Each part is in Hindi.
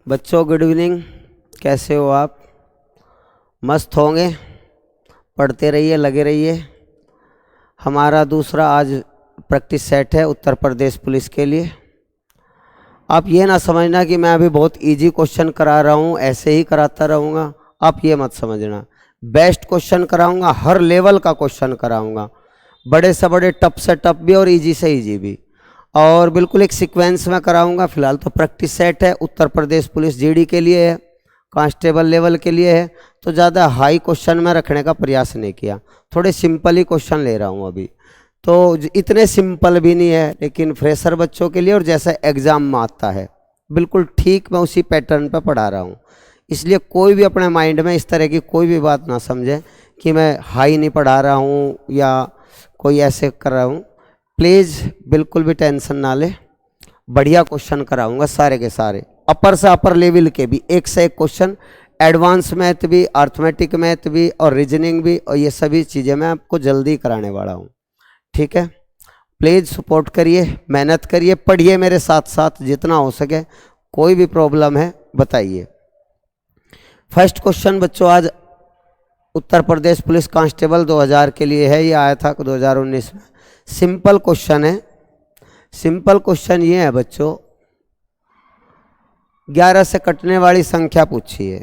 बच्चों गुड इवनिंग, कैसे हो आप? मस्त होंगे? पढ़ते रहिए, लगे रहिए। हमारा दूसरा आज प्रैक्टिस सेट है उत्तर प्रदेश पुलिस के लिए। आप ये ना समझना कि मैं अभी बहुत इजी क्वेश्चन करा रहा हूँ, ऐसे ही कराता रहूँगा। आप ये मत समझना, बेस्ट क्वेश्चन कराऊँगा, हर लेवल का क्वेश्चन कराऊँगा, बड़े से बड़े, टफ से टफ भी और इजी से इजी भी, और बिल्कुल एक सीक्वेंस में कराऊंगा। फिलहाल तो प्रैक्टिस सेट है, उत्तर प्रदेश पुलिस जीडी के लिए है, कांस्टेबल लेवल के लिए है, तो ज़्यादा हाई क्वेश्चन में रखने का प्रयास नहीं किया, थोड़े सिंपल ही क्वेश्चन ले रहा हूँ अभी। तो इतने सिंपल भी नहीं है, लेकिन फ्रेशर बच्चों के लिए और जैसा एग्ज़ाम में आता है बिल्कुल ठीक मैं उसी पैटर्न पर पढ़ा रहा हूँ। इसलिए कोई भी अपने माइंड में इस तरह की कोई भी बात ना समझे कि मैं हाई नहीं पढ़ा रहा हूँ या कोई ऐसे कर रहा हूँ। प्लीज़ बिल्कुल भी टेंशन ना ले, बढ़िया क्वेश्चन कराऊंगा सारे के सारे, अपर से अपर लेवल के भी, एक से एक क्वेश्चन, एडवांस मैथ भी, अर्थमेटिक मैथ भी और रीजनिंग भी, और ये सभी चीज़ें मैं आपको जल्दी कराने वाला हूँ। ठीक है, प्लीज़ सपोर्ट करिए, मेहनत करिए, पढ़िए मेरे साथ साथ जितना हो सके। कोई भी प्रॉब्लम है बताइए। फर्स्ट क्वेश्चन बच्चों आज उत्तर प्रदेश पुलिस कांस्टेबल 2000 के लिए है, ये आया था 2019 में। सिंपल क्वेश्चन है। सिंपल क्वेश्चन ये है बच्चों, 11 से कटने वाली संख्या पूछी है।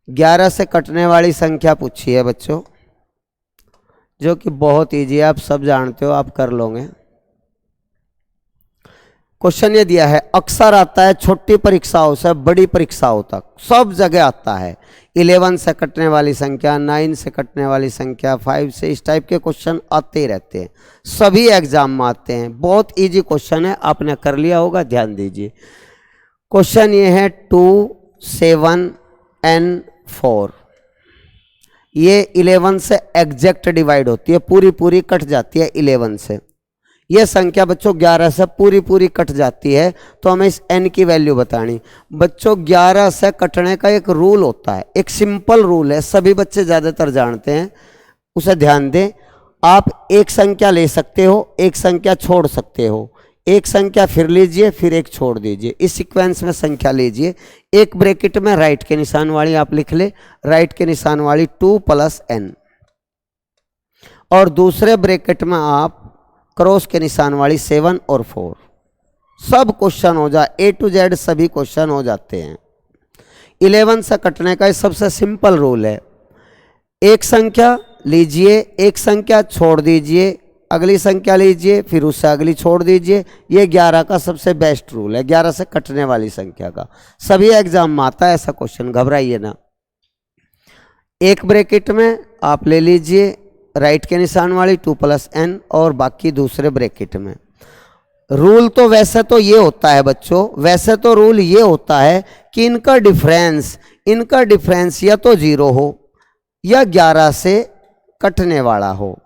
11 से कटने वाली संख्या पूछी है बच्चों, जो कि बहुत इजी है, आप सब जानते हो, आप कर लोगे। क्वेश्चन ये दिया है, अक्सर आता है छोटी परीक्षाओं से बड़ी परीक्षाओं तक, सब जगह आता है। 11 से कटने वाली संख्या, 9 से कटने वाली संख्या, 5 से, इस टाइप के क्वेश्चन आते ही रहते हैं, सभी एग्जाम में आते हैं। बहुत इजी क्वेश्चन है, आपने कर लिया होगा, ध्यान दीजिए। क्वेश्चन ये है 2, 7 and 4, ये 11 से एग्जैक्ट डिवाइड होती है, पूरी पूरी कट जाती है 11 से। ये संख्या बच्चों 11 से पूरी पूरी कट जाती है, तो हमें इस n की वैल्यू बतानी। बच्चों 11 से कटने का एक रूल होता है, एक सिंपल रूल है, सभी बच्चे ज़्यादातर जानते हैं, उसे ध्यान दें। आप एक संख्या ले सकते हो, एक संख्या छोड़ सकते हो, एक संख्या फिर लीजिए, फिर एक छोड़ दीजिए, इस सीक्वेंस में संख्या लीजिए। एक ब्रैकेट में राइट के निशान वाली आप लिख ले, राइट के निशान वाली 2 + n, और दूसरे ब्रैकेट में आप क्रॉस के निशान वाली 7 और 4। सब क्वेश्चन हो जाए, A to Z सभी क्वेश्चन हो जाते हैं। 11 से कटने का सबसे सिंपल रूल है, एक संख्या लीजिए, एक संख्या छोड़ दीजिए, अगली संख्या लीजिए, फिर उससे अगली छोड़ दीजिए। ये 11 का सबसे बेस्ट रूल है, 11 से कटने वाली संख्या का। सभी एग्जाम में आता है ऐसा क्वेश्चन, घबराइए ना। एक ब्रैकेट में आप ले लीजिए राइट के निशान वाली 2 + n, और बाकी दूसरे ब्रैकेट में। रूल तो वैसे तो ये होता है बच्चों, वैसे तो रूल ये होता है कि इनका डिफरेंस या तो 0 हो या 11 से कटने वाला हो,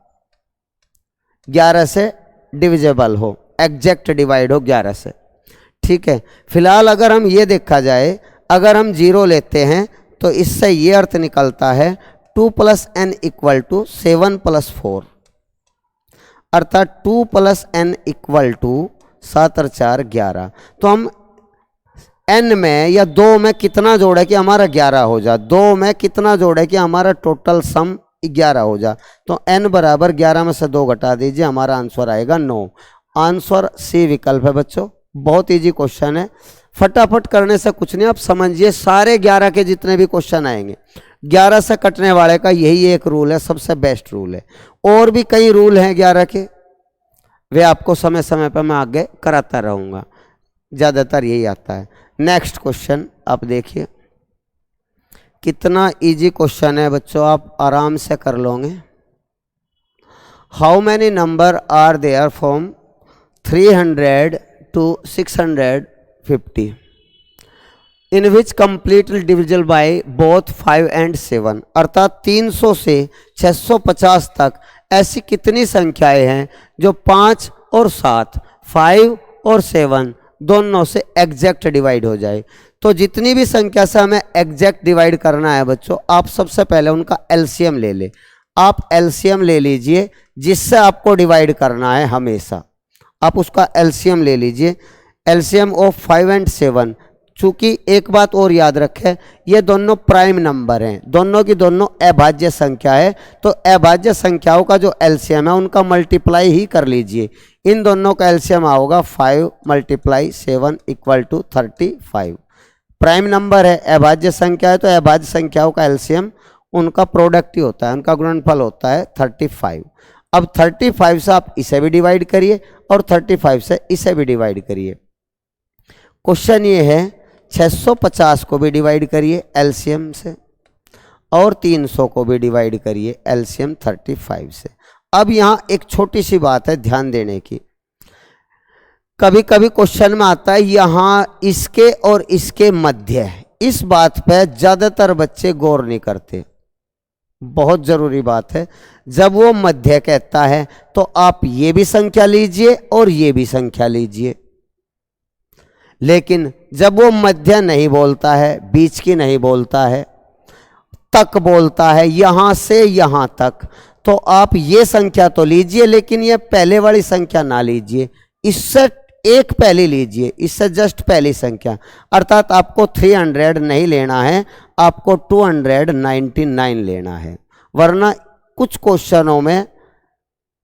11 से डिविजिबल हो, एग्जैक्ट डिवाइड हो 11 से। ठीक है, फिलहाल अगर हम ये देखा जाए, अगर हम 0 लेते हैं तो इससे ये अर्थ निकलता है 2 + n = 7 + 4, अर्थात 2 + n = 7 और 4 11। तो हम n में या 2 में कितना जोड़े कि हमारा 11 हो जाए, 2 में कितना जोड़े कि हमारा टोटल सम 11 हो जाए, तो n बराबर 11 में से 2 घटा दीजिए, हमारा आंसर आएगा 9। आंसर सी विकल्प है बच्चों। बहुत इजी क्वेश्चन है, फटाफट करने से कुछ नहीं, आप समझिए सारे 11 के जितने भी क्वेश्चन आएंगे, 11 से कटने वाले का यही एक रूल है, सबसे बेस्ट रूल है। और भी कई रूल हैं 11 के, वे आपको समय समय पर मैं आगे कराता रहूँगा, ज़्यादातर यही आता है। नेक्स्ट क्वेश्चन आप देखिए, कितना इजी क्वेश्चन है बच्चों, आप आराम से कर लोगे। How many number are there from 300 to 650 in which completely divisible by both 5 and 7, अर्थात 300 से 650 तक ऐसी कितनी संख्याएं हैं जो 5 और 7, 5 और 7 दोनों से एग्जैक्ट डिवाइड हो जाए। तो जितनी भी संख्या से हमें एग्जैक्ट डिवाइड करना है बच्चों, आप सबसे पहले उनका एलसीएम ले ले। आप एलसीएम ले लीजिए, जिससे आपको डिवाइड करना है हमेशा, आप उसका एलसीएम ले लीजिए। एलसीएम ऑफ 5 and 7, चूंकि एक बात और याद रखें, ये दोनों प्राइम नंबर हैं, दोनों की दोनों अभाज्य संख्या है, तो अभाज्य संख्याओं का जो एलसीएम है उनका मल्टीप्लाई ही कर लीजिए। इन दोनों का एलसीएम होगा 5 × 7 = 35। प्राइम नंबर है, अभाज्य संख्या है, तो अभाज्य संख्याओं का एलसीएम उनका प्रोडक्ट ही होता है, उनका गुणनफल होता है 35। अब 35 से आप इसे भी डिवाइड करिए और 35 से इसे भी डिवाइड करिए। क्वेश्चन ये है 650 को भी डिवाइड करिए एलसीएम से और 300 को भी डिवाइड करिए एलसीएम 35 से। अब यहाँ एक छोटी सी बात है ध्यान देने की, कभी कभी क्वेश्चन में आता है यहाँ इसके और इसके मध्य है, इस बात पे ज़्यादातर बच्चे गौर नहीं करते। बहुत ज़रूरी बात है, जब वो मध्य कहता है तो आप ये भी संख्या लीजिए और ये भी संख्या लीजिए, लेकिन जब वो मध्य नहीं बोलता है, बीच की नहीं बोलता है, तक बोलता है, यहाँ से यहाँ तक, तो आप ये संख्या तो लीजिए लेकिन ये पहले वाली संख्या ना लीजिए, इससे एक पहले लीजिए, इससे जस्ट पहली संख्या, अर्थात आपको 300 नहीं लेना है, आपको 299 लेना है, वरना कुछ क्वेश्चनों में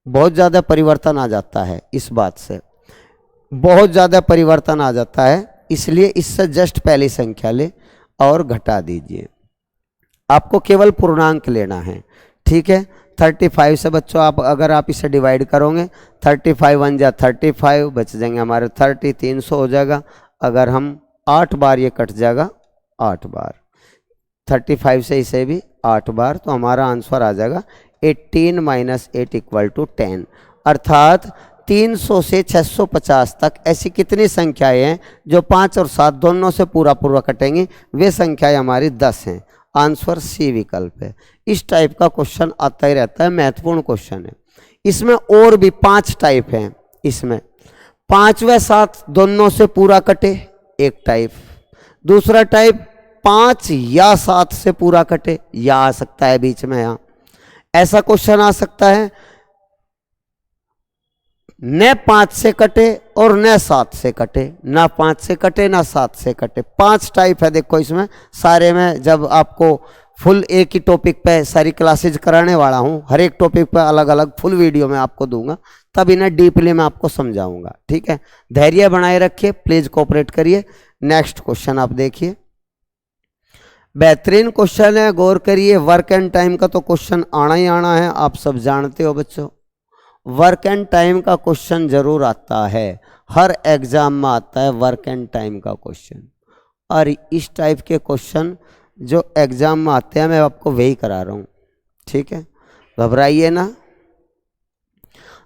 बहुत ज़्यादा परिवर्तन आ जाता है। इस बात से बहुत ज़्यादा परिवर्तन आ जाता है, इसलिए इससे जस्ट पहली संख्या ले और घटा दीजिए। आपको केवल पूर्णांक लेना है, ठीक है। 35 से बच्चों अगर आप इसे डिवाइड करोगे, 35 1 जा 35, बच जाएंगे हमारे 30, 300 हो जाएगा। अगर हम 8 बार ये कट जाएगा, 8 बार 35 से इसे भी 8 बार, तो हमारा आंसर आ जाएगा 18 - 8 = 10। अर्थात 300 से 650 तक ऐसी कितनी संख्याएं हैं जो 5 और 7 दोनों से पूरा कटेंगी, वे संख्याएं हमारी 10 हैं। आंसर सी विकल्प है। इस टाइप का क्वेश्चन आता ही रहता है, महत्वपूर्ण क्वेश्चन है। इसमें और भी 5 टाइप हैं, इसमें 5 व 7 दोनों से पूरा कटे, एक टाइप। दूसरा टाइप 5 या 7 से पूरा कटे, या आ सकता है बीच में, यहाँ ऐसा क्वेश्चन आ सकता है न 5 से कटे और न 7 से कटे, ना 5 से कटे ना 7 से कटे। 5 टाइप है देखो इसमें सारे में। जब आपको फुल एक ही टॉपिक पे सारी क्लासेज कराने वाला हूँ, हर एक टॉपिक पे अलग अलग फुल वीडियो में आपको दूंगा, तब इन्हें डीपली मैं आपको समझाऊंगा, ठीक है। धैर्य बनाए रखिए, प्लीज कोऑपरेट करिए। नेक्स्ट क्वेश्चन आप देखिए, बेहतरीन क्वेश्चन है, गौर करिए। वर्क एंड टाइम का तो क्वेश्चन आना ही आना है, आप सब जानते हो बच्चों। वर्क एंड टाइम का क्वेश्चन जरूर आता है, हर एग्जाम में आता है वर्क एंड टाइम का क्वेश्चन। और इस टाइप के क्वेश्चन जो एग्जाम में आते हैं मैं आपको वही करा रहा हूँ, ठीक है, घबराइए ना।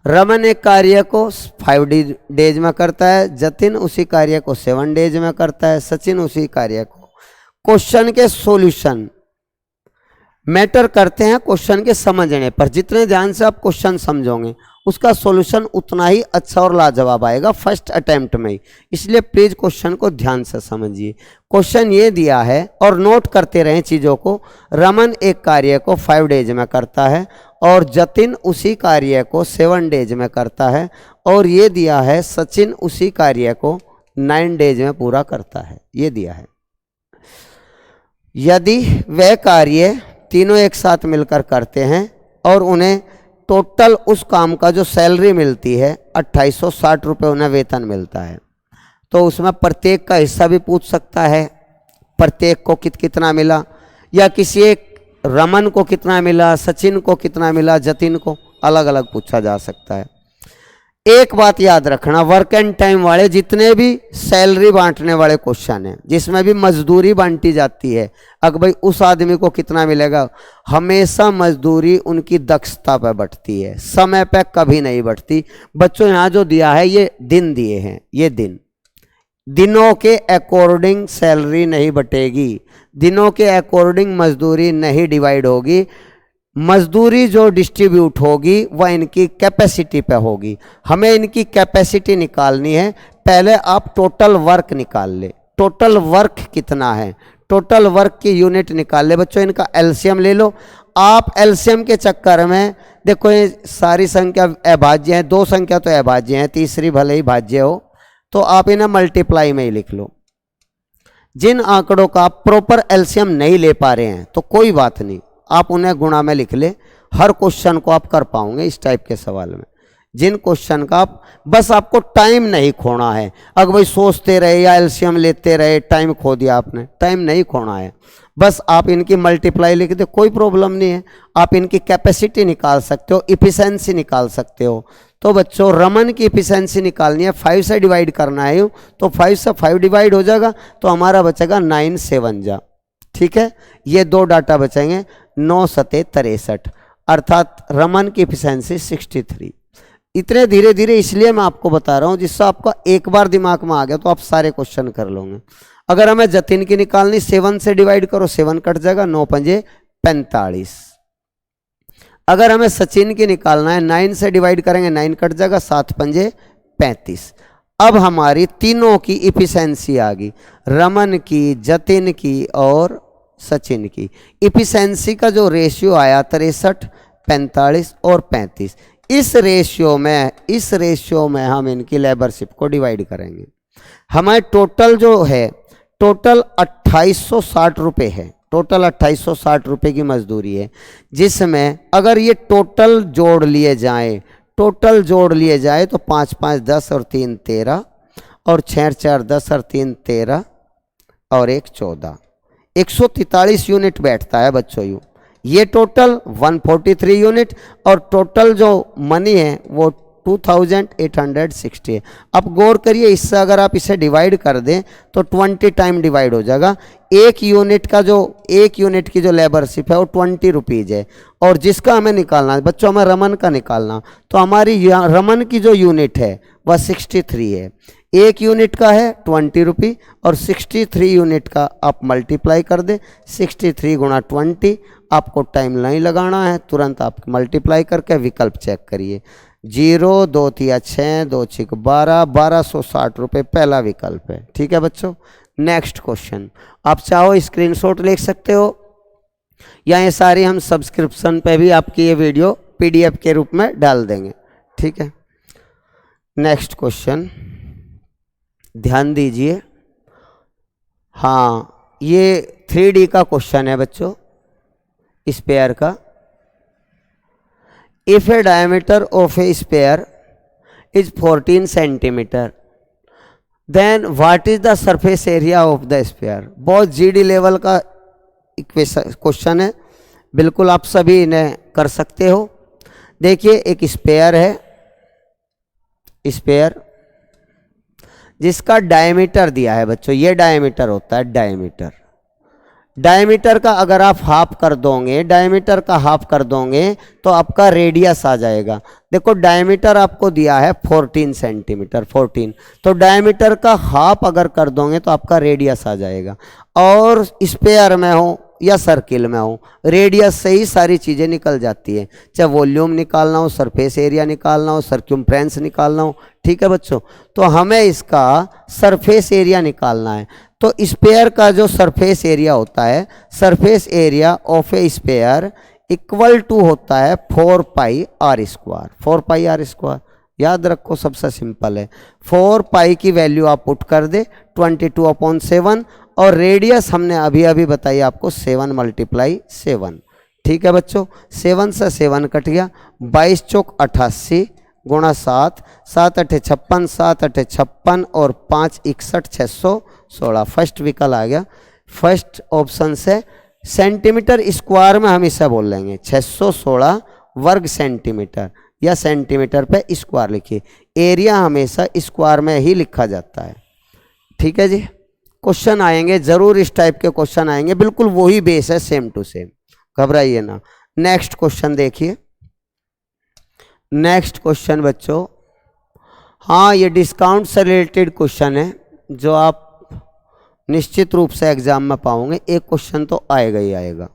रमन एक कार्य को 5 डेज में करता है, जतिन उसी कार्य को 7 डेज में करता है, सचिन उसी कार्य को। क्वेश्चन के सॉल्यूशन मैटर करते हैं क्वेश्चन के समझने पर। जितने ध्यान से आप क्वेश्चन समझोगे उसका सॉल्यूशन उतना ही अच्छा और लाजवाब आएगा फर्स्ट अटेम्प्ट में ही। इसलिए प्लीज क्वेश्चन को ध्यान से समझिए। क्वेश्चन ये दिया है और नोट करते रहें चीज़ों को। रमन एक कार्य को 5 डेज में करता है और जतिन उसी कार्य को 7 डेज में करता है, और ये दिया है सचिन उसी कार्य को 9 डेज में पूरा करता है, ये दिया है। यदि वह कार्य तीनों एक साथ मिलकर करते हैं और उन्हें टोटल उस काम का जो सैलरी मिलती है 2860 रुपये उन्हें वेतन मिलता है, तो उसमें प्रत्येक का हिस्सा भी पूछ सकता है, प्रत्येक को कितना मिला, या किसी एक रमन को कितना मिला, सचिन को कितना मिला, जतिन को अलग अलग पूछा जा सकता है। एक बात याद रखना, वर्क एंड टाइम वाले जितने भी सैलरी बांटने वाले क्वेश्चन हैं जिसमें भी मजदूरी बांटी जाती है, अगर भाई उस आदमी को कितना मिलेगा, हमेशा मजदूरी उनकी दक्षता पर बढ़ती है, समय पे कभी नहीं बढ़ती। बच्चों यहाँ जो दिया है ये दिन दिए हैं, ये दिनों के अकॉर्डिंग सैलरी नहीं बटेगी, दिनों के अकॉर्डिंग मजदूरी नहीं डिवाइड होगी। मजदूरी जो डिस्ट्रीब्यूट होगी वह इनकी कैपेसिटी पे होगी। हमें इनकी कैपेसिटी निकालनी है। पहले आप टोटल वर्क निकाल ले, टोटल वर्क कितना है, टोटल वर्क की यूनिट निकाल ले। बच्चों इनका एलसीएम ले लो। आप एलसीएम के चक्कर में देखो ये सारी संख्या अभाज्य है, 2 संख्या तो अभाज्य है, तीसरी भले ही भाज्य हो, तो आप इन्हें मल्टीप्लाई में ही लिख लो। जिन आंकड़ों का आप प्रॉपर एलसीएम नहीं ले पा रहे हैं तो कोई बात नहीं, आप उन्हें गुणा में लिख ले, हर क्वेश्चन को आप कर पाओगे इस टाइप के सवाल में। जिन क्वेश्चन का आप बस आपको टाइम नहीं खोना है, अगर भाई सोचते रहे या एलसीएम लेते रहे टाइम खो दिया आपने, टाइम नहीं खोना है, बस आप इनकी मल्टीप्लाई लिख दे, कोई प्रॉब्लम नहीं है। आप इनकी कैपेसिटी निकाल सकते हो, इफिशिएंसी निकाल सकते हो। तो बच्चों रमन की इफिशिएंसी निकालनी है, 5 से डिवाइड करना है यूँ, तो 5 से 5 डिवाइड हो जाएगा तो हमारा बचेगा 9 7 जा, ठीक है। ये दो डाटा बचेंगे, 9 सते 63, अर्थात रमन की इफिशिएंसी 63। इतने धीरे धीरे इसलिए मैं आपको बता रहा हूँ जिससे आपका एक बार दिमाग में आ गया तो आप सारे क्वेश्चन कर लोगे। अगर हमें जतिन की निकालनी, 7 से डिवाइड करो, 7 कट जाएगा, 9 पंजे 45। अगर हमें सचिन की निकालना है, 9 से डिवाइड करेंगे, 9 कट जाएगा, 7 पंजे 35। अब हमारी तीनों की इफिशिएंसी आ गई, रमन की, जतिन की और सचिन की। इफिशिएंसी का जो रेशियो आया 63, 45 और 35। इस रेशियो में हम इनकी लेबरशिप को डिवाइड करेंगे। हमारे टोटल जो है, टोटल 2860 रुपये है, टोटल 2860 रुपये की मजदूरी है, जिसमें अगर ये टोटल जोड़ लिए जाए तो 5 5 10 और 3 13 और 6 4 10 और 3 13 और 1 14, 143 यूनिट बैठता है बच्चों यूँ। ये टोटल 143 यूनिट और टोटल जो मनी है वो 2860 है। अब गौर करिए, इससे अगर आप इसे डिवाइड कर दें तो 20 टाइम डिवाइड हो जाएगा। एक यूनिट की जो लेबरशिप है वो 20 रुपीज़ है, और जिसका हमें निकालना है बच्चों, हमें रमन का निकालना, तो हमारी रमन की जो यूनिट है वह 63 है। एक यूनिट का है 20 रुपये और 63 यूनिट का आप मल्टीप्लाई कर दें, 63 गुणा 20। आपको टाइम नहीं लगाना है, तुरंत आप मल्टीप्लाई करके विकल्प चेक करिए। 0 2 3 6 2 6 12, 1260 रुपये पहला विकल्प है, ठीक है बच्चों। नेक्स्ट क्वेश्चन, आप चाहो स्क्रीनशॉट ले सकते हो या ये सारी हम सब्सक्रिप्शन पे भी आपकी ये वीडियो PDF के रूप में डाल देंगे, ठीक है। नेक्स्ट क्वेश्चन ध्यान दीजिए, हाँ ये 3D का क्वेश्चन है बच्चों, स्पेयर का। If a diameter of a sphere is 14 centimetre, then what is the surface area of the sphere. बहुत GD लेवल का क्वेश्चन है, बिल्कुल आप सभी इन्हें कर सकते हो। देखिए एक स्पेयर है, स्पेयर जिसका डायमीटर दिया है बच्चों, ये डायमीटर होता है, डायमीटर का अगर आप हाफ कर दोगे, डायमीटर का हाफ कर दोगे तो आपका रेडियस आ जाएगा। देखो डायमीटर आपको दिया है 14 सेंटीमीटर, 14, तो डायमीटर का हाफ अगर कर दोगे तो आपका रेडियस आ जाएगा। और स्पेयर में हो या सर्किल में हो, रेडियस से ही सारी चीज़ें निकल जाती है, चाहे वॉल्यूम निकालना हो, सरफेस एरिया निकालना हो, सर्क्यूम्फ्रेंस निकालना हो, ठीक है बच्चों। तो हमें इसका सरफेस एरिया निकालना है। तो स्पेयर का जो सरफेस एरिया होता है, surface area of a sphere equal to होता है 4 pi r square. 4 pi r square याद रखो, सबसे सिंपल है। 4 पाई की वैल्यू आप पुट कर दे 22/7, और रेडियस हमने अभी अभी बताई आपको 7 × 7, ठीक है बच्चों। 7 से 7 कट गया, 22 चौक 88 गुणा 7, 7 8 56, 7 8 56 और 5 61 616। फर्स्ट विकल्प आ गया, फर्स्ट ऑप्शन से। सेंटीमीटर स्क्वायर में हम इसे बोल लेंगे 616 वर्ग सेंटीमीटर, या सेंटीमीटर पे स्क्वायर लिखिए। एरिया हमेशा स्क्वायर में ही लिखा जाता है, ठीक है जी। क्वेश्चन आएंगे जरूर, इस टाइप के क्वेश्चन आएंगे, बिल्कुल वही बेस है, सेम टू सेम, घबराइए ना। नेक्स्ट क्वेश्चन देखिए, नेक्स्ट क्वेश्चन बच्चों, हाँ ये डिस्काउंट से रिलेटेड क्वेश्चन है जो आप निश्चित रूप से एग्जाम में पाओगे। एक क्वेश्चन तो आएगा ही आएगा,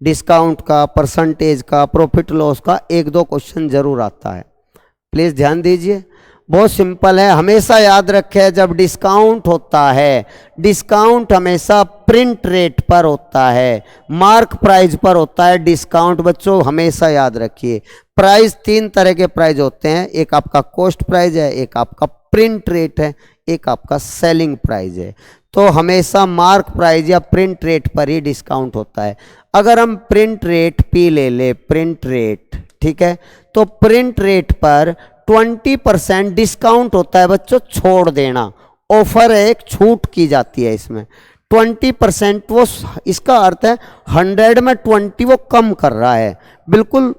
डिस्काउंट का, परसेंटेज का, प्रॉफिट लॉस का 1-2 क्वेश्चन जरूर आता है, प्लीज़ ध्यान दीजिए। बहुत सिंपल है, हमेशा याद रखें जब डिस्काउंट होता है, डिस्काउंट हमेशा प्रिंट रेट पर होता है, मार्क प्राइस पर होता है डिस्काउंट। बच्चों हमेशा याद रखिए, प्राइस 3 तरह के प्राइस होते हैं, एक आपका कॉस्ट प्राइस है, एक आपका प्रिंट रेट है, एक आपका सेलिंग प्राइस है। तो हमेशा मार्क प्राइस या प्रिंट रेट पर ही डिस्काउंट होता है। अगर हम प्रिंट रेट पी ले प्रिंट रेट, ठीक है, तो प्रिंट रेट पर 20% डिस्काउंट होता है बच्चों, छोड़ देना, ऑफर है, एक छूट की जाती है इसमें 20%। वो इसका अर्थ है 100 में 20 वो कम कर रहा है, बिल्कुल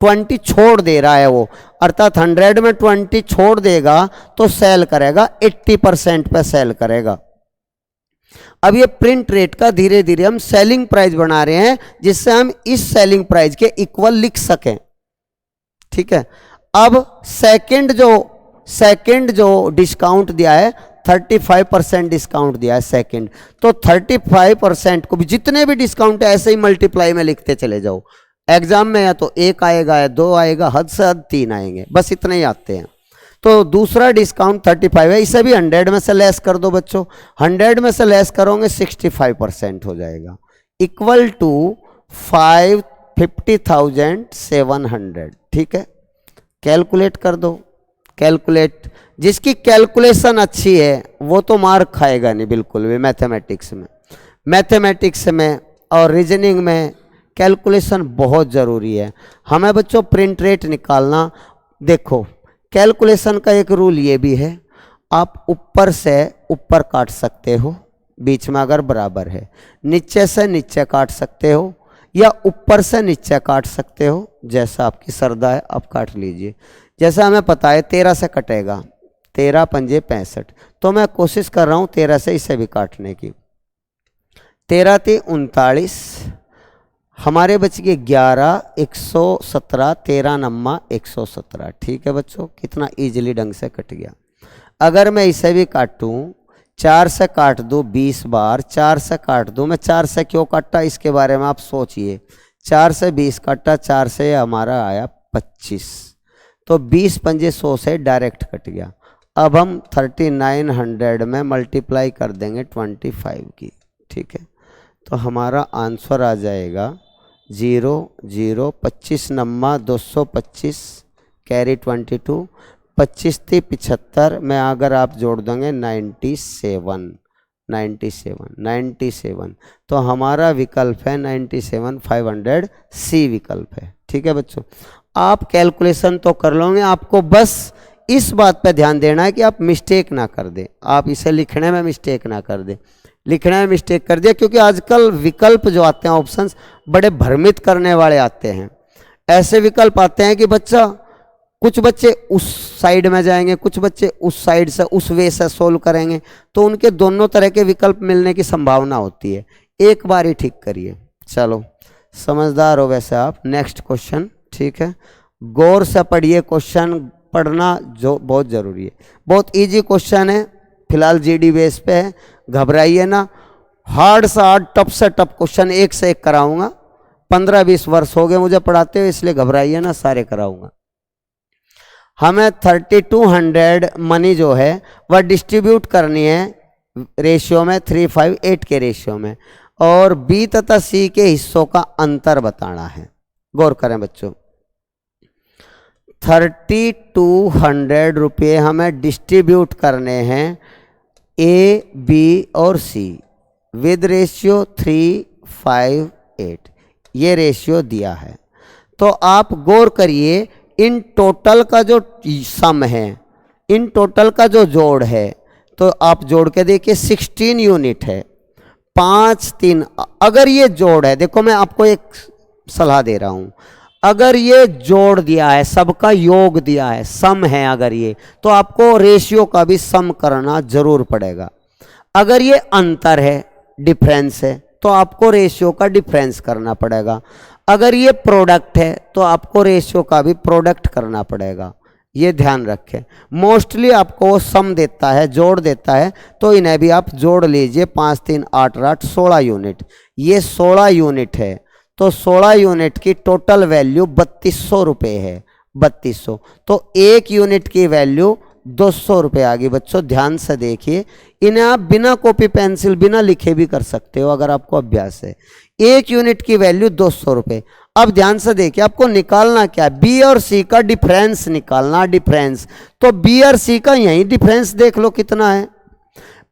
20 छोड़ दे रहा है वो, अर्थात 100 में 20 छोड़ देगा तो सेल करेगा 80% पे सेल करेगा। अब ये प्रिंट रेट का धीरे धीरे हम सेलिंग प्राइस बना रहे हैं जिससे हम इस सेलिंग प्राइस के इक्वल लिख सकें, ठीक है। अब सेकंड जो डिस्काउंट दिया है 35% डिस्काउंट दिया है सेकंड, तो 35% को भी जितने भी डिस्काउंट है ऐसे ही मल्टीप्लाई में लिखते चले जाओ। एग्जाम में या तो 1 आएगा या 2 आएगा, हद से हद 3 आएंगे, बस इतने ही आते हैं। तो दूसरा डिस्काउंट 35 है, इसे भी 100 में से लेस कर दो बच्चों, 100 में से लेस करोगे 65% हो जाएगा, इक्वल टू 50,700, ठीक है। कैलकुलेट कर दो, कैलकुलेट, जिसकी कैलकुलेशन अच्छी है वो तो मार्क खाएगा नहीं बिल्कुल भी। मैथमेटिक्स में और रीजनिंग में कैलकुलेशन बहुत ज़रूरी है हमें बच्चों, प्रिंट रेट निकालना। देखो कैलकुलेशन का एक रूल ये भी है, आप ऊपर से ऊपर काट सकते हो बीच में अगर बराबर है, नीचे से नीचे काट सकते हो या ऊपर से नीचे काट सकते हो, जैसा आपकी श्रद्धा है आप काट लीजिए। जैसा हमें पता है 13 से कटेगा, 13 पंजे 65, तो मैं कोशिश कर रहा हूँ 13 से इसे भी काटने की। 13 × 39 हमारे बच गए 11, 117, 13 नम्मा 117, ठीक है बच्चों, कितना इजीली ढंग से कट गया। अगर मैं इसे भी काटूं, 4 से काट दूं 20 बार, 4 से काट दूं, मैं 4 से क्यों काटा इसके बारे में आप सोचिए। 4 से 20 काटा, 4 से हमारा आया 25, तो 20 पंजे 100 से डायरेक्ट कट गया। अब हम 3900 में मल्टीप्लाई कर देंगे 25 की, ठीक है, तो हमारा आंसर आ जाएगा 0 0 25 नम्मा 225 कैरी 22, 25 × 75 में अगर आप जोड़ देंगे 97, तो हमारा विकल्प है 97,500 सी विकल्प है, ठीक है बच्चों। आप कैलकुलेशन तो कर लोगे, आपको बस इस बात पे ध्यान देना है कि आप मिस्टेक ना कर दें, आप इसे लिखने में मिस्टेक ना कर दें। लिखने में मिस्टेक कर दिया क्योंकि आजकल विकल्प जो आते हैं ऑप्शंस बड़े भ्रमित करने वाले आते हैं। ऐसे विकल्प आते हैं कि बच्चा, कुछ बच्चे उस साइड में जाएंगे, कुछ बच्चे उस साइड से उस वे से सोल्व करेंगे, तो उनके दोनों तरह के विकल्प मिलने की संभावना होती है। एक बार ही ठीक करिए, चलो समझदार हो वैसे आप। नेक्स्ट क्वेश्चन, ठीक है, गौर से पढ़िए, क्वेश्चन पढ़ना जो बहुत ज़रूरी है। बहुत इजी क्वेश्चन है, फिलहाल जीडी बेस पे है, घबराइए ना। हार्ड से हार्ड, टफ से टफ क्वेश्चन एक से एक कराऊंगा। 15-20 वर्ष हो गए मुझे पढ़ाते हुए, इसलिए घबराइए ना, सारे कराऊंगा। हमें 3200 मनी जो है वह डिस्ट्रीब्यूट करनी है रेशियो में 3:5:8 के रेशियो में, और बी तथा सी के हिस्सों का अंतर बताना है। गौर करें बच्चों, 3200 रुपये हमें डिस्ट्रीब्यूट करने हैं ए, बी और सी विद रेशियो 3:5:8, ये रेशियो दिया है। तो आप गौर करिए, इन टोटल का जो सम है, इन टोटल का जो जोड़ है, तो आप जोड़ के देखिए 16 यूनिट है, 5 3। अगर ये जोड़ है, देखो मैं आपको एक सलाह दे रहा हूं, अगर ये जोड़ दिया है, सबका योग दिया है, सम है अगर ये, तो आपको रेशियो का भी सम करना जरूर पड़ेगा। अगर ये अंतर है, डिफरेंस है, तो आपको रेशियो का डिफरेंस करना पड़ेगा। अगर ये प्रोडक्ट है तो आपको रेशियो का भी प्रोडक्ट करना पड़ेगा, ये ध्यान रखें। मोस्टली आपको वो सम देता है, जोड़ देता है, तो इन्हें भी आप जोड़ लीजिए। 5 3 8 8 16 यूनिट, ये 16 यूनिट है, तो 16 यूनिट की टोटल वैल्यू 3200 रुपये है, 3200। तो एक यूनिट की वैल्यू 200 रुपये आ गई। बच्चों ध्यान से देखिए, इन्हें आप बिना कॉपी पेंसिल, बिना लिखे भी कर सकते हो अगर आपको अभ्यास है। एक यूनिट की वैल्यू 200 रुपये। अब ध्यान से देखिए, आपको निकालना क्या है, बी और सी का डिफरेंस निकालना, डिफरेंस। तो बी और सी का यही डिफरेंस देख लो कितना है।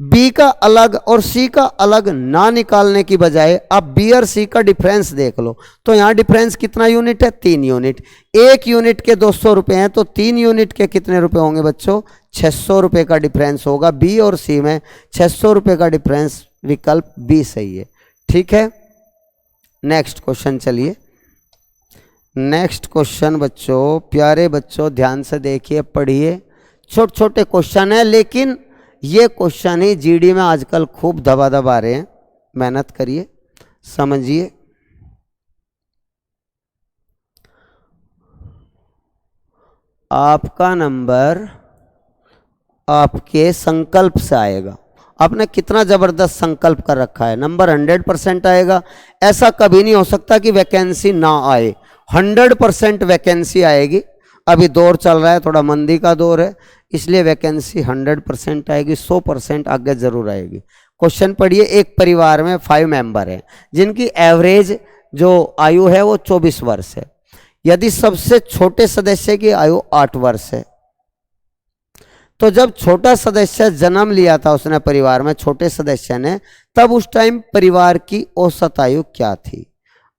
बी का अलग और सी का अलग ना निकालने की बजाय आप बी और सी का डिफरेंस देख लो। तो यहां डिफरेंस कितना यूनिट है, 3 यूनिट। 1 यूनिट के 200 रुपए हैं, तो 3 यूनिट के कितने रुपए होंगे बच्चों, 600 रुपए का डिफरेंस होगा बी और सी में। 600 रुपए का डिफरेंस, विकल्प बी सही है। ठीक है, नेक्स्ट क्वेश्चन चलिए। नेक्स्ट क्वेश्चन बच्चों, प्यारे बच्चों ध्यान से देखिए, पढ़िए। छोटे छोटे क्वेश्चन है, लेकिन ये क्वेश्चन ही जीडी में आजकल खूब दबा आ रहे हैं। मेहनत करिए, समझिए। आपका नंबर आपके संकल्प से आएगा। आपने कितना जबरदस्त संकल्प कर रखा है, नंबर 100% आएगा। ऐसा कभी नहीं हो सकता कि वैकेंसी ना आए, 100% वैकेंसी आएगी। अभी दौर चल रहा है, थोड़ा मंदी का दौर है, इसलिए वैकेंसी 100% आएगी, 100% आगे जरूर आएगी। क्वेश्चन पढ़िए। एक परिवार में 5 मेंबर हैं जिनकी एवरेज जो आयु है वो 24 वर्ष है। यदि सबसे छोटे सदस्य की आयु 8 वर्ष है, तो जब छोटा सदस्य जन्म लिया था उसने परिवार में, छोटे सदस्य ने, तब उस टाइम परिवार की औसत आयु क्या थी।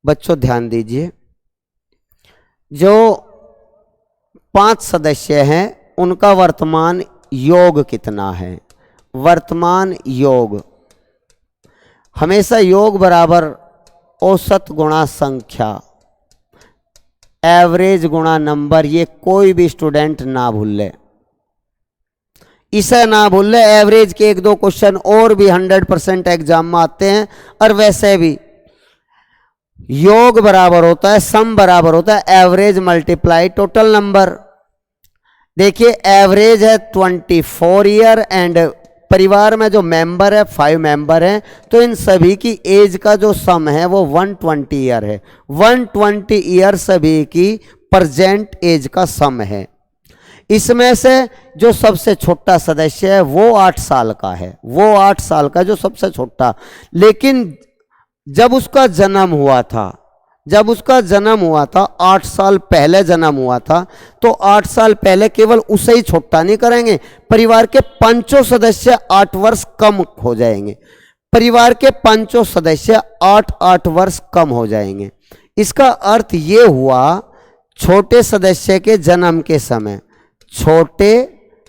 बच्चों ध्यान दीजिए, जो 5 सदस्य हैं उनका वर्तमान योग कितना है। वर्तमान योग, हमेशा योग बराबर औसत गुणा संख्या, एवरेज गुणा नंबर। ये कोई भी स्टूडेंट ना भूल ले, इसे ना भूल ले। एवरेज के 1-2 क्वेश्चन और भी 100% एग्जाम में आते हैं। और वैसे भी योग बराबर होता है, सम बराबर होता है एवरेज मल्टीप्लाई टोटल नंबर। देखिए एवरेज है 24 ईयर एंड परिवार में जो मेंबर है 5 मेंबर हैं, तो इन सभी की एज का जो सम है वो 120 ईयर है। 120 ईयर सभी की प्रेजेंट एज का सम है। इसमें से जो सबसे छोटा सदस्य है वो 8 साल का है, वो 8 साल का जो सबसे छोटा। लेकिन जब उसका जन्म हुआ था, जब उसका जन्म हुआ था 8 साल पहले जन्म हुआ था, तो 8 साल पहले केवल उसे ही छोटा नहीं करेंगे, परिवार के 5 सदस्य 8 वर्ष कम हो जाएंगे। परिवार के 5 सदस्य 8-8 वर्ष कम हो जाएंगे। इसका अर्थ ये हुआ, छोटे सदस्य के जन्म के समय, छोटे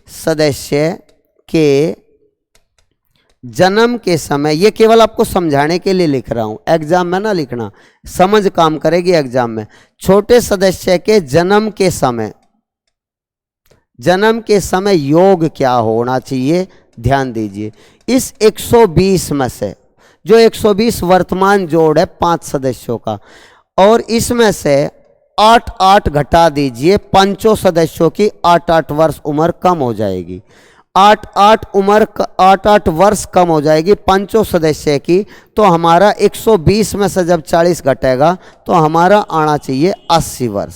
सदस्य के जन्म के समय, ये केवल आपको समझाने के लिए लिख रहा हूं, एग्जाम में ना लिखना, समझ काम करेगी एग्जाम में। छोटे सदस्य के जन्म के समय, जन्म के समय योग क्या होना चाहिए, ध्यान दीजिए। इस 120 में से जो 120 वर्तमान जोड़ है 5 सदस्यों का, और इसमें से 8-8 घटा दीजिए, 5 सदस्यों की 8-8 वर्ष उम्र कम हो जाएगी। 8-8 वर्ष कम हो जाएगी 5 सदस्य की। तो हमारा 120 में से जब 40 घटेगा तो हमारा आना चाहिए 80 वर्ष।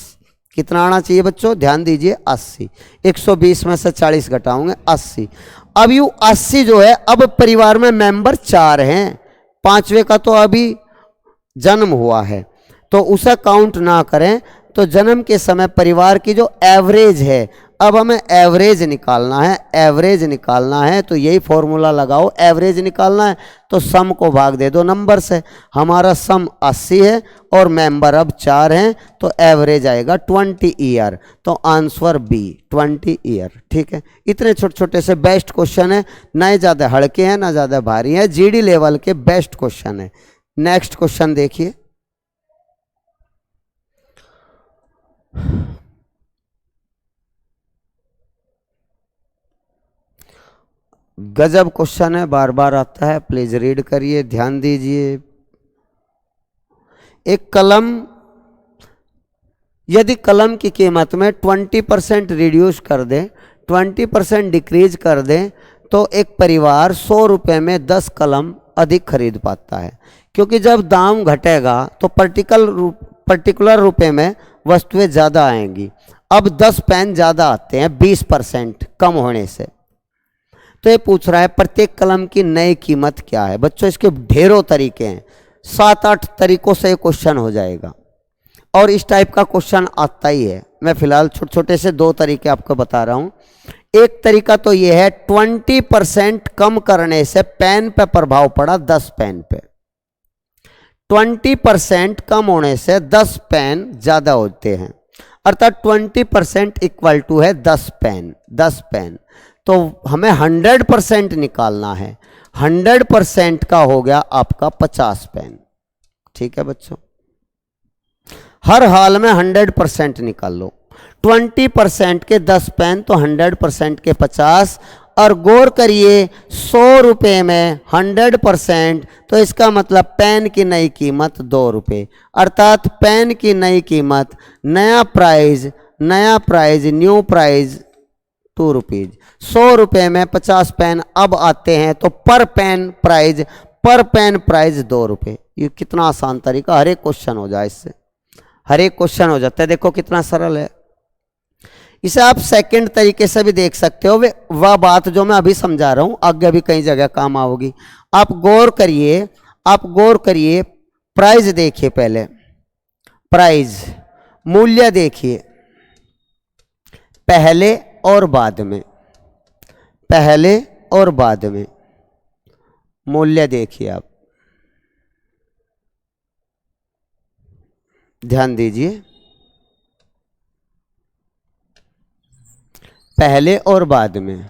कितना आना चाहिए बच्चों, ध्यान दीजिए, 80। 120 में से 40 घटाओगे 80। अब यू 80 जो है, अब परिवार में मेंबर 4 हैं, 5वें का तो अभी जन्म हुआ है, तो उसे काउंट ना करें। तो जन्म के समय परिवार की जो एवरेज है, अब हमें एवरेज निकालना है, एवरेज निकालना है। तो यही फॉर्मूला लगाओ, एवरेज निकालना है तो सम को भाग दे दो नंबर से। हमारा सम 80 है और मेंबर अब 4 हैं, तो एवरेज आएगा 20 ईयर। तो आंसर बी 20 ईयर। ठीक है, इतने छोटे छोटे से बेस्ट क्वेश्चन है, ना ज़्यादा हल्के हैं ना ज़्यादा भारी हैं, जीडी लेवल के बेस्ट क्वेश्चन है। नेक्स्ट क्वेश्चन देखिए। गजब क्वेश्चन है, बार बार आता है, प्लीज रीड करिए, ध्यान दीजिए। एक कलम, यदि कलम की कीमत में 20% रिड्यूस कर दें, 20% डिक्रीज कर दें, तो एक परिवार 100 रुपये में 10 कलम अधिक खरीद पाता है। क्योंकि जब दाम घटेगा तो पर्टिकुलर रुपए में वस्तुएं ज़्यादा आएंगी। अब 10 पेन ज़्यादा आते हैं 20% कम होने से। तो ये पूछ रहा है प्रत्येक कलम की नई कीमत क्या है। बच्चों इसके ढेरों तरीके हैं, 7-8 तरीकों से ये क्वेश्चन हो जाएगा। और इस टाइप का क्वेश्चन आता ही है। मैं फिलहाल छोटे छोटे से दो तरीके आपको बता रहा हूं। एक तरीका तो ये है 20% कम करने से पेन पे प्रभाव पड़ा 10 पेन पे। 20% कम होने से 10 पेन ज्यादा होते हैं, अर्थात 20% इक्वल टू है 10 पेन। 10 पेन तो हमें 100% निकालना है। 100% का हो गया आपका 50 पेन। ठीक है बच्चों, हर हाल में 100% निकाल लो। 20% के 10 पेन तो 100% के 50, और गौर करिए 100 रुपये में 100%, तो इसका मतलब पेन की नई कीमत 2 रुपये, अर्थात पेन की नई कीमत, नया प्राइज न्यू प्राइज 2 रुपीज। 100 रुपये में 50 पेन अब आते हैं, तो पर पेन प्राइज 2 रुपये। ये कितना आसान तरीका, हर एक क्वेश्चन हो जाए इससे, हर एक क्वेश्चन हो जाता है। देखो कितना सरल है। इसे आप सेकंड तरीके से भी देख सकते हो। वह बात जो मैं अभी समझा रहा हूं आगे भी कई जगह काम आओगी। आप गौर करिए, प्राइस देखिए, पहले प्राइस मूल्य देखिए, पहले और बाद में मूल्य देखिए। आप ध्यान दीजिए, पहले और बाद में।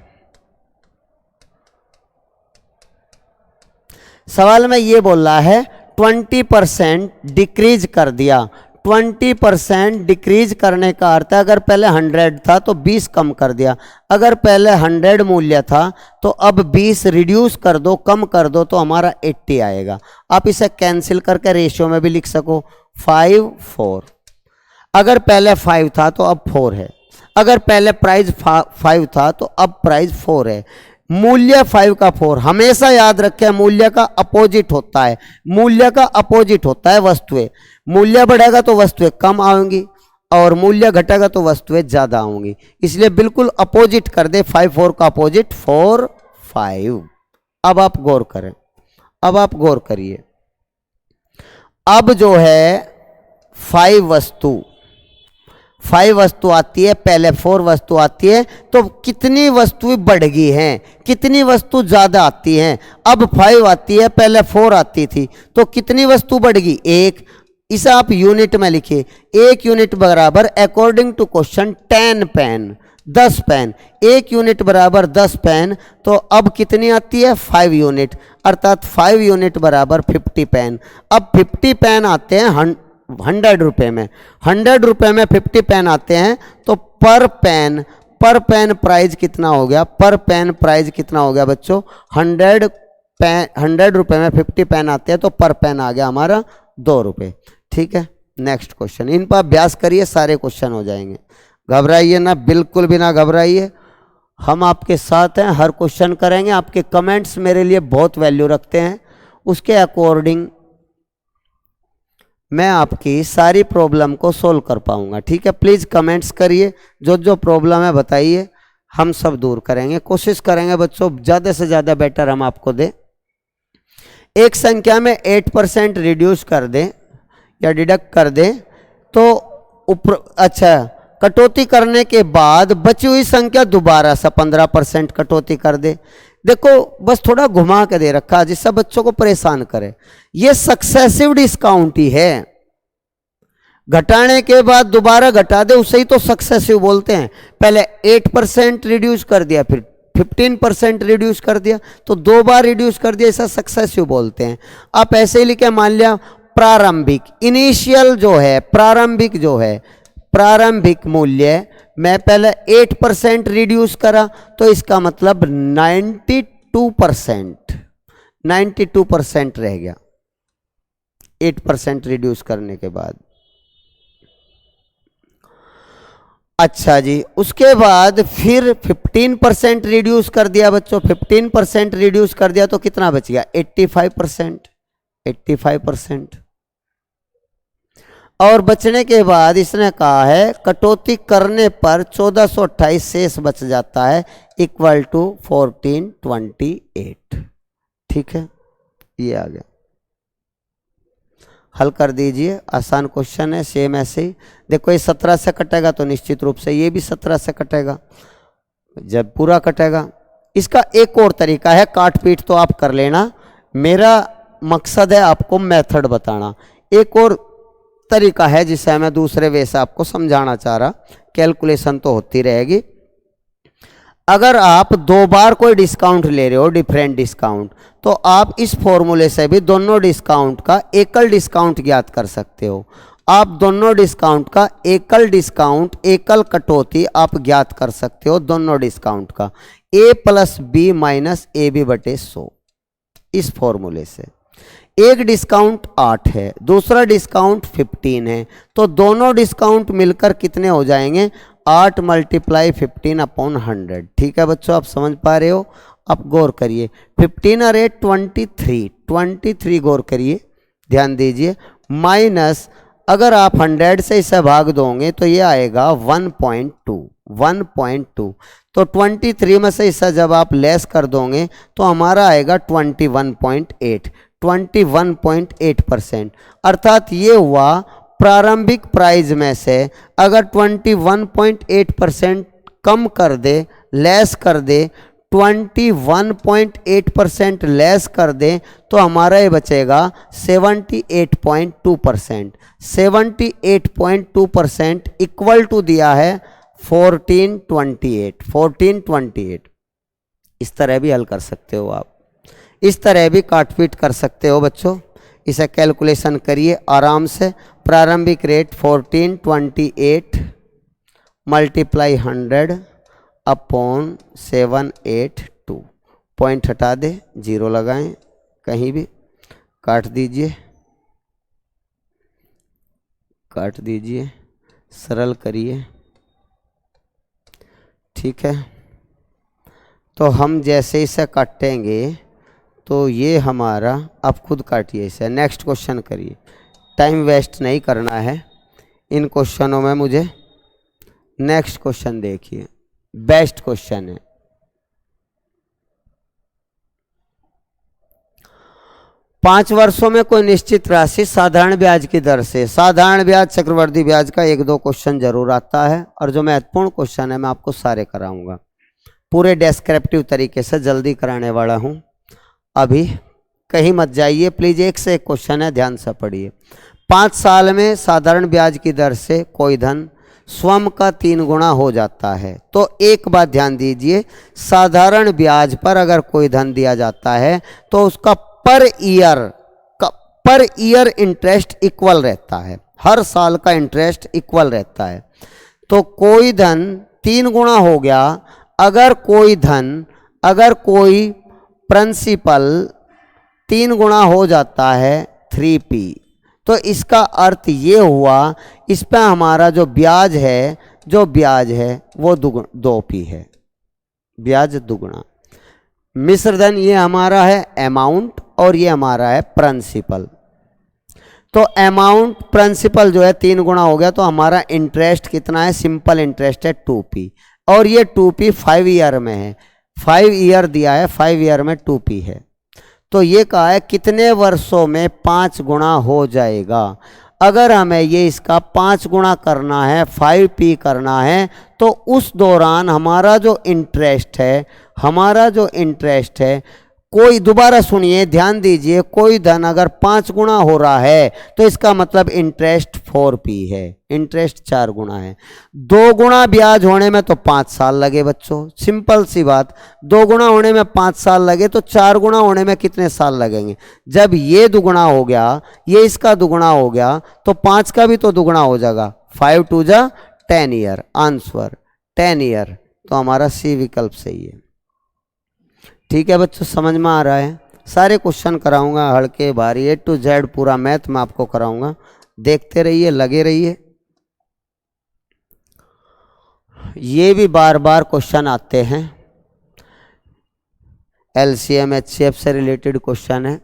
सवाल में ये बोल रहा है 20% डिक्रीज कर दिया। 20% डिक्रीज करने का अर्थ है अगर पहले 100 था तो 20 कम कर दिया। अगर पहले 100 मूल्य था तो अब 20 रिड्यूस कर दो, कम कर दो, तो हमारा 80 आएगा। आप इसे कैंसिल करके रेशियो में भी लिख सको, 5 4। अगर पहले 5 था तो अब 4 है। अगर पहले प्राइस 5 था तो अब प्राइस 4 है। मूल्य 5 का 4, हमेशा याद रखें मूल्य का अपोजिट होता है। मूल्य का अपोजिट होता है वस्तुएं। मूल्य बढ़ेगा तो वस्तुएं कम आएंगी और मूल्य घटेगा तो वस्तुएं ज्यादा आएंगी, इसलिए बिल्कुल अपोजिट कर दे। 5 4 का अपोजिट 4 5। अब आप गौर करिए, अब जो है 5 वस्तु आती है, पहले 4 वस्तु आती है, तो कितनी वस्तुएं बढ़ गई हैं, कितनी वस्तु ज्यादा आती हैं। अब 5 आती है, पहले 4 आती थी, तो कितनी वस्तु बढ़ गई, 1। इसे आप यूनिट में लिखिए, 1 यूनिट बराबर according to question 10 pen, 10 pen. 1 unit बराबर 10 पेन, तो अब कितनी आती है, 5 यूनिट, अर्थात 5 यूनिट बराबर 50 पेन। अब 50 पेन आते हैं 100 रुपये में, 100 रुपये में 50 पेन आते हैं, तो पर पेन प्राइस कितना हो गया, पर पेन प्राइस कितना हो गया बच्चों, 100 रुपये में 50 पेन आते हैं, तो पर पेन आ गया हमारा 2 रुपये। ठीक है, नेक्स्ट क्वेश्चन। इन पर अभ्यास करिए, सारे क्वेश्चन हो जाएंगे। घबराइए ना, बिल्कुल भी ना घबराइए, हम आपके साथ हैं, हर क्वेश्चन करेंगे। आपके कमेंट्स मेरे लिए बहुत वैल्यू रखते हैं, उसके अकॉर्डिंग मैं आपकी सारी प्रॉब्लम को सोल्व कर पाऊंगा। ठीक है, प्लीज़ कमेंट्स करिए, जो प्रॉब्लम है बताइए, हम सब दूर करेंगे। कोशिश करेंगे बच्चों ज़्यादा से ज़्यादा बेटर हम आपको दें। एक संख्या में 8% रिड्यूस कर दें या डिडक्ट कर दें तो कटौती करने के बाद बची हुई संख्या दोबारा से 15% कटौती कर दे। देखो बस थोड़ा घुमा के दे रखा जिससे बच्चों को परेशान करे। ये सक्सेसिव डिस्काउंट ही है, घटाने के बाद दोबारा घटा दे उसे ही तो सक्सेसिव बोलते हैं। पहले 8% रिड्यूस कर दिया, फिर 15% रिड्यूस कर दिया, तो 2 बार रिड्यूस कर दिया, ऐसा सक्सेसिव बोलते हैं। आप ऐसे ही लिखे, मान लिया प्रारंभिक, इनिशियल जो है, प्रारंभिक मूल्य मैं पहले 8% रिड्यूस करा, तो इसका मतलब 92% रह गया 8% रिड्यूस करने के बाद। अच्छा जी, उसके बाद फिर 15% रिड्यूस कर दिया बच्चों, 15% रिड्यूस कर दिया तो कितना बच गया, 85%। और बचने के बाद इसने कहा है कटौती करने पर 1428 शेष बच जाता है, इक्वल टू 1428। ठीक है, ये आ गया। हल कर दीजिए, आसान क्वेश्चन है। सेम ऐसे ही देखो, ये 17 से कटेगा तो निश्चित रूप से ये भी 17 से कटेगा, जब पूरा कटेगा। इसका एक और तरीका है, काट पीट तो आप कर लेना, मेरा मकसद है आपको मेथड बताना। एक और तरीका है जिसे मैं दूसरे वे से आपको समझाना चाह रहा, कैलकुलेशन तो होती रहेगी। अगर आप 2 बार कोई डिस्काउंट ले रहे हो, डिफरेंट डिस्काउंट, तो आप इस फॉर्मूले से भी दोनों डिस्काउंट का एकल डिस्काउंट ज्ञात कर सकते हो। आप दोनों डिस्काउंट का एकल डिस्काउंट, एकल कटौती आप ज्ञात कर सकते हो दोनों डिस्काउंट का, a + b - ab/100। इस फॉर्मूले से एक डिस्काउंट 8 है, दूसरा डिस्काउंट 15 है, तो दोनों डिस्काउंट मिलकर कितने हो जाएंगे? 8 × 15/100। ठीक है बच्चों, आप समझ पा रहे हो? आप गौर करिए, 15 और 8 23 गौर करिए, ध्यान दीजिए, माइनस अगर आप 100 से इसे भाग दोगे तो ये आएगा 1.2। तो 23 में से इसे जब आप लेस कर दोगे तो हमारा आएगा 21.8%। अर्थात ये हुआ प्रारंभिक प्राइस में से अगर 21.8% कम कर दे, लेस कर दे, 21.8% लेस कर दे, तो हमारा ये बचेगा 78.2%। 78.2% इक्वल टू दिया है 1428। इस तरह भी हल कर सकते हो आप, इस तरह भी काटपीट कर सकते हो बच्चों। इसे कैलकुलेशन करिए आराम से। प्रारंभिक रेट 1428 × 100/782। पॉइंट हटा दे, 0 लगाएं, कहीं भी काट दीजिए, सरल करिए। ठीक है, तो हम जैसे इसे काटेंगे तो ये हमारा, आप खुद काटिए इसे, नेक्स्ट क्वेश्चन करिए, टाइम वेस्ट नहीं करना है इन क्वेश्चनों में मुझे। नेक्स्ट क्वेश्चन देखिए, बेस्ट क्वेश्चन है। पांच वर्षों में कोई निश्चित राशि साधारण ब्याज की दर से, साधारण ब्याज, चक्रवृद्धि ब्याज का 1-2 क्वेश्चन जरूर आता है, और जो महत्वपूर्ण क्वेश्चन है मैं आपको सारे कराऊंगा पूरे डेस्क्रिप्टिव तरीके से, जल्दी कराने वाला हूं। अभी कहीं मत जाइए प्लीज, एक से एक क्वेश्चन है, ध्यान से पढ़िए। 5 साल में साधारण ब्याज की दर से कोई धन स्वयं का 3 गुना हो जाता है। तो एक बात ध्यान दीजिए, साधारण ब्याज पर अगर कोई धन दिया जाता है तो उसका पर ईयर इंटरेस्ट इक्वल रहता है, हर साल का इंटरेस्ट इक्वल रहता है। तो कोई धन 3 गुना हो गया, अगर कोई प्रिंसिपल 3 गुना हो जाता है 3p, तो इसका अर्थ ये हुआ इस पर हमारा जो ब्याज है वो 2p है, ब्याज दुगुना। मिश्र धन ये हमारा है अमाउंट और ये हमारा है प्रिंसिपल। तो अमाउंट प्रिंसिपल जो है 3 गुना हो गया, तो हमारा इंटरेस्ट कितना है? सिंपल इंटरेस्ट है 2p, और ये 2p 5 ईयर में है, 5 ईयर दिया है, 5 ईयर में 2p है। तो ये कहा है कितने वर्षों में 5 गुना हो जाएगा। अगर हमें ये इसका 5 गुना करना है, 5p करना है, तो उस दौरान हमारा जो इंटरेस्ट है, कोई, दोबारा सुनिए, ध्यान दीजिए, कोई धन अगर 5 गुना हो रहा है तो इसका मतलब इंटरेस्ट 4p है, इंटरेस्ट 4 गुना है। 2 गुना ब्याज होने में तो 5 साल लगे बच्चों, सिंपल सी बात, 2 गुना होने में 5 साल लगे तो 4 गुना होने में कितने साल लगेंगे? जब ये दुगुना हो गया, ये इसका दुगुना हो गया, तो 5 का भी तो दुगुना हो जाएगा, 5 2 जा 10 ईयर, आंसर 10 ईयर। तो हमारा सी विकल्प सही है। ठीक है बच्चों, समझ में आ रहा है? सारे क्वेश्चन कराऊंगा, हल्के भारी A to Z पूरा मैथ मैं आपको कराऊंगा, देखते रहिए, लगे रहिए। ये भी बार बार क्वेश्चन आते हैं, LCM HCF से रिलेटेड क्वेश्चन है।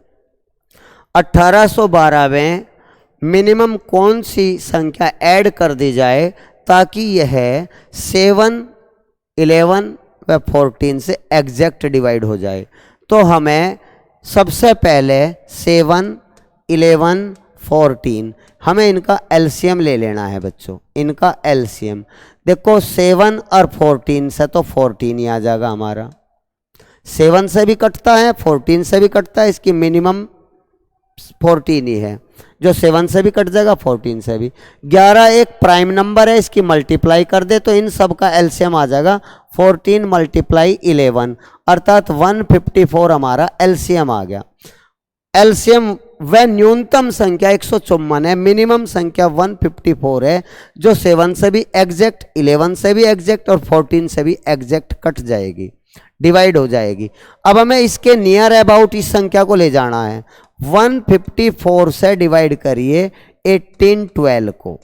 1812 में मिनिमम कौन सी संख्या ऐड कर दी जाए ताकि यह 7, 11 व 14 से एग्जैक्ट डिवाइड हो जाए? तो हमें सबसे पहले 7, 11, 14। हमें इनका एलसीएम ले लेना है बच्चों, इनका एलसीएम। देखो 7 और 14 से तो 14 ही आ जाएगा हमारा। 7 से भी कटता है, 14 से भी कटता है, इसकी मिनिमम 14 ही है। जो 7 से भी कट जाएगा, 14 से भी। 11 एक प्राइम नंबर है, इसकी मल्टीप्लाई कर दे तो इन सब का एलसीएम आ जाएगा 14 × 11, अर्थात 154 हमारा एलसीएम आ गया। एलसीएम वह न्यूनतम संख्या 154 है, मिनिमम संख्या 154 है, जो 7 से भी एग्जैक्ट, 11 से भी एग्जैक्ट और 14 से भी एग्जैक्ट कट जाएगी, डिवाइड हो जाएगी। अब हमें इसके नियर अबाउट इस संख्या को ले जाना है। 154 से डिवाइड करिए 1812 को,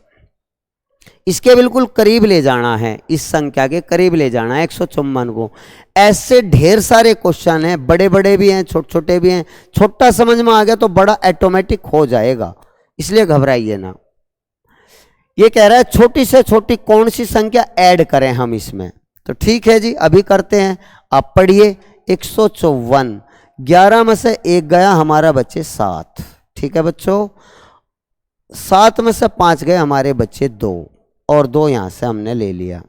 इसके बिल्कुल करीब ले जाना है, इस संख्या के करीब ले जाना है 154 को। ऐसे ढेर सारे क्वेश्चन हैं, बड़े बड़े भी हैं, छोटे छोटे भी हैं। छोटा समझ में आ गया तो बड़ा ऑटोमेटिक हो जाएगा, इसलिए घबराइए ना। ये कह रहा है छोटी से छोटी कौन सी संख्या ऐड करें हम इसमें, तो ठीक है जी, अभी करते हैं। आप पढ़िए 154, 11 में से 1 गया, हमारा बचे 7। ठीक है बच्चों, 7 में से 5 गए, हमारे बच्चे 2, और 2 यहां से हमने ले लिया।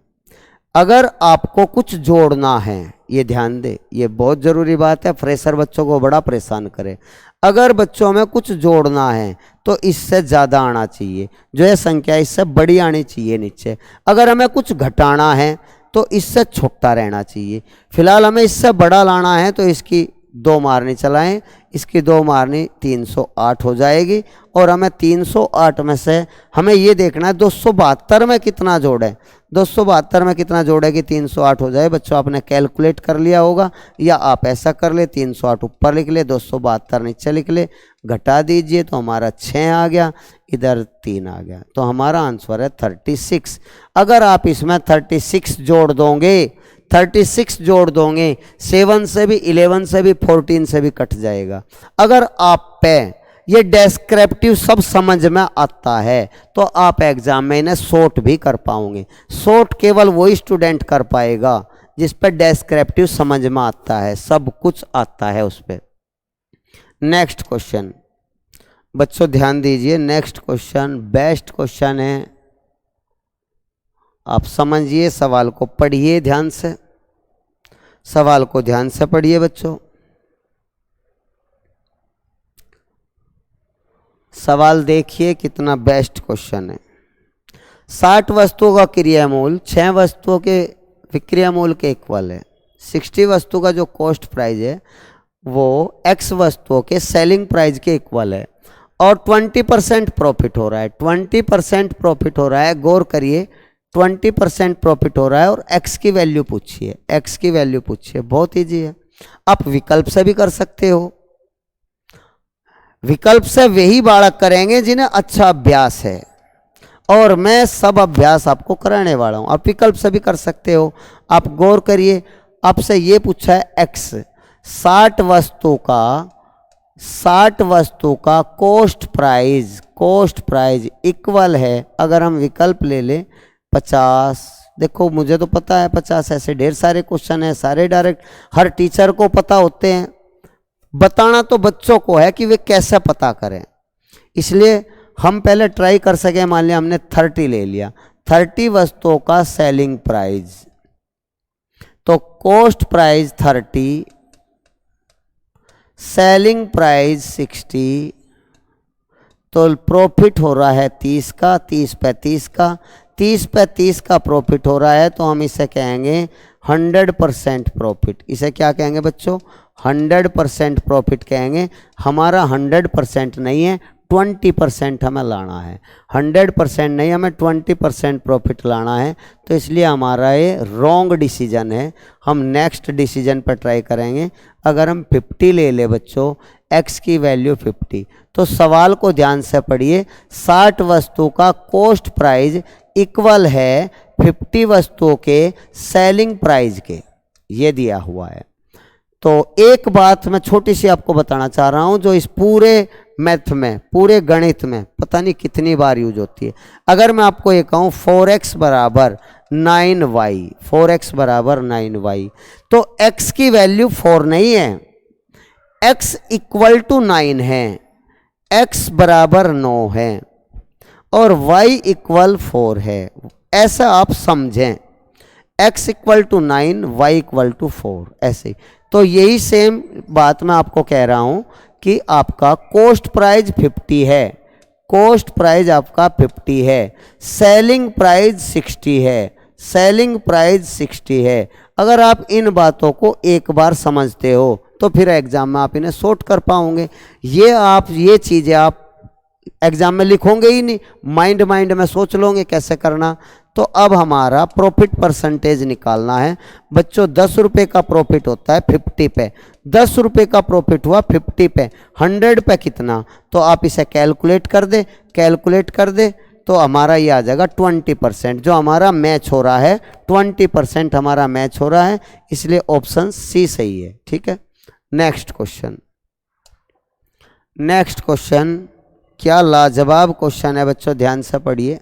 अगर आपको कुछ जोड़ना है, ये ध्यान दे, ये बहुत जरूरी बात है, फ्रेशर बच्चों को बड़ा परेशान करे। अगर बच्चों में कुछ जोड़ना है तो इससे ज़्यादा आना चाहिए, जो है संख्या इससे बड़ी आनी चाहिए नीचे। अगर हमें कुछ घटाना है तो इससे छोटा रहना चाहिए। फिलहाल हमें इससे बड़ा लाना है तो इसकी 2 मारनी चलाएं, इसकी 2 मारनी 308 हो जाएगी। और हमें 308 में से हमें ये देखना है 272 में कितना जोड़े, 272 में कितना जोड़े कि 308 हो जाए। बच्चों आपने कैलकुलेट कर लिया होगा, या आप ऐसा कर ले, 308 ऊपर लिख ले, 272 नीचे लिख ले, घटा दीजिए तो हमारा 6 आ गया, इधर 3 आ गया, तो हमारा आंसर है 36। अगर आप इसमें 36 जोड़ दोगे, 36 जोड़ दोगे, 7 से भी, 11 से भी, 14 से भी कट जाएगा। अगर आप पे ये डेस्क्रिप्टिव सब समझ में आता है तो आप एग्जाम में इन्हें शॉर्ट भी कर पाओगे। शॉर्ट केवल वही स्टूडेंट कर पाएगा जिस पर डेस्क्रिप्टिव समझ में आता है, सब कुछ आता है उस पर। नेक्स्ट क्वेश्चन बच्चों ध्यान दीजिए, नेक्स्ट क्वेश्चन बेस्ट क्वेश्चन है, आप समझिए, सवाल को पढ़िए ध्यान से, सवाल को ध्यान से पढ़िए बच्चों। सवाल देखिए कितना बेस्ट क्वेश्चन है। 60 वस्तुओं का क्रियामूल 6 वस्तुओं के विक्रयमूल के इक्वल है। 60 वस्तु का जो कॉस्ट प्राइस है वो x वस्तुओं के सेलिंग प्राइस के इक्वल है, और 20% प्रॉफिट हो रहा है। 20% प्रॉफिट हो रहा है, गौर करिए, 20% प्रॉफिट हो रहा है, और x की वैल्यू पूछिए, x की वैल्यू पूछिए। बहुत ईजी है, आप विकल्प से भी कर सकते हो। विकल्प से वही बालक करेंगे जिन्हें अच्छा अभ्यास है, और मैं सब अभ्यास आपको कराने वाला हूं। आप विकल्प से भी कर सकते हो। आप गौर करिए, आपसे ये पूछा है x, 60 वस्तु का कॉस्ट प्राइस इक्वल है, अगर हम विकल्प ले लें 50। देखो मुझे तो पता है 50, ऐसे ढेर सारे क्वेश्चन है, सारे डायरेक्ट हर टीचर को पता होते हैं। बताना तो बच्चों को है कि वे कैसे पता करें, इसलिए हम पहले ट्राई कर सके। मान लिया हमने 30 ले लिया, 30 वस्तुओं का सेलिंग प्राइस, तो कॉस्ट प्राइस 30, सेलिंग प्राइस 60, तो प्रॉफिट हो रहा है 30 का, 30 पे 30 का, 30 पे 30 का प्रॉफिट हो रहा है, तो हम इसे कहेंगे 100% प्रॉफिट। इसे क्या कहेंगे बच्चों? 100% प्रॉफिट कहेंगे। हमारा 100% नहीं है, 20% हमें लाना है। 100% नहीं, हमें 20% प्रॉफिट लाना है, तो इसलिए हमारा ये रॉन्ग डिसीजन है। हम नेक्स्ट डिसीजन पर ट्राई करेंगे। अगर हम 50 ले ले बच्चों, x की वैल्यू 50, तो सवाल को ध्यान से पढ़िए। 60 वस्तु का कॉस्ट प्राइस इक्वल है 50 वस्तुओं के सेलिंग प्राइस के, ये दिया हुआ है। तो एक बात मैं छोटी सी आपको बताना चाह रहा हूं, जो इस पूरे मैथ में, पूरे गणित में पता नहीं कितनी बार यूज होती है। अगर मैं आपको ये कहूं 4x बराबर 9y, 4x बराबर 9y, तो x की वैल्यू 4 नहीं है, x इक्वल टू 9 है। x बराबर 9 है और y इक्वल 4 है, ऐसा आप समझें। x equal to 9, y equal to 4, ऐसे। तो यही सेम बात मैं आपको कह रहा हूं कि आपका कॉस्ट प्राइस 50 है, कॉस्ट प्राइस आपका 50 है, सेलिंग प्राइस 60 है, सेलिंग प्राइस 60 है। अगर आप इन बातों को एक बार समझते हो तो फिर एग्जाम में आप इन्हें सॉर्ट कर पाओगे। ये चीज़ें आप एग्जाम में लिखोगे ही नहीं, माइंड में सोच लोगे कैसे करना। तो अब हमारा प्रॉफिट परसेंटेज निकालना है बच्चों। 10 रुपये का प्रॉफिट होता है 50 पे, 10 रुपये का प्रॉफिट हुआ 50 पे, 100 पे कितना, तो आप इसे कैलकुलेट कर दे तो हमारा ये आ जाएगा 20%। जो हमारा मैच हो रहा है 20% हमारा मैच हो रहा है, इसलिए ऑप्शन सी सही है। ठीक है, नेक्स्ट क्वेश्चन क्या लाजवाब क्वेश्चन है बच्चों, ध्यान से पढ़िए।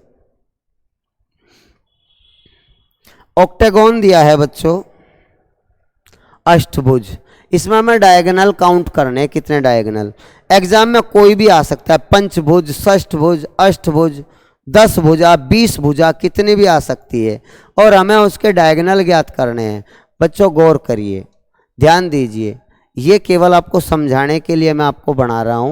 ऑक्टेगोन दिया है बच्चों, अष्टभुज। इसमें हमें डायगोनल काउंट करने, कितने डायगोनल। एग्जाम में कोई भी आ सकता है, पंचभुज, षष्ठभुज, अष्टभुज, 10 भुजा, 20 भुजा, कितनी भी आ सकती है, और हमें उसके डायगोनल ज्ञात करने हैं। बच्चों गौर करिए, ध्यान दीजिए, ये केवल आपको समझाने के लिए मैं आपको बना रहा हूं।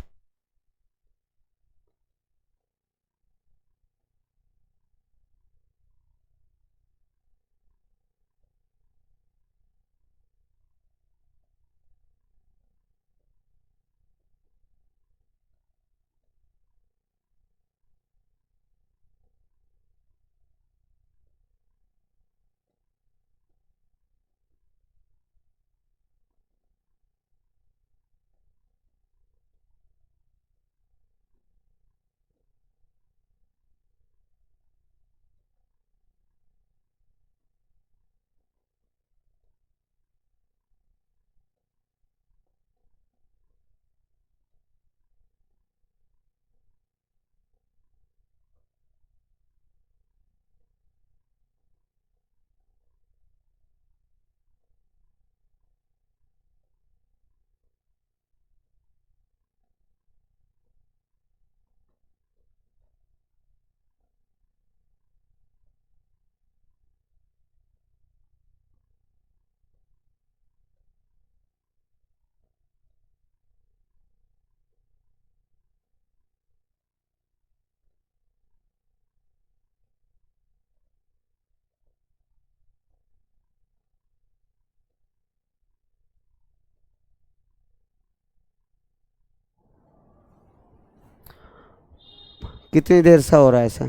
कितनी देर से हो रहा है ऐसा,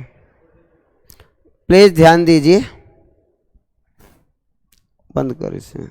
प्लीज ध्यान दीजिए, बंद कर इसे।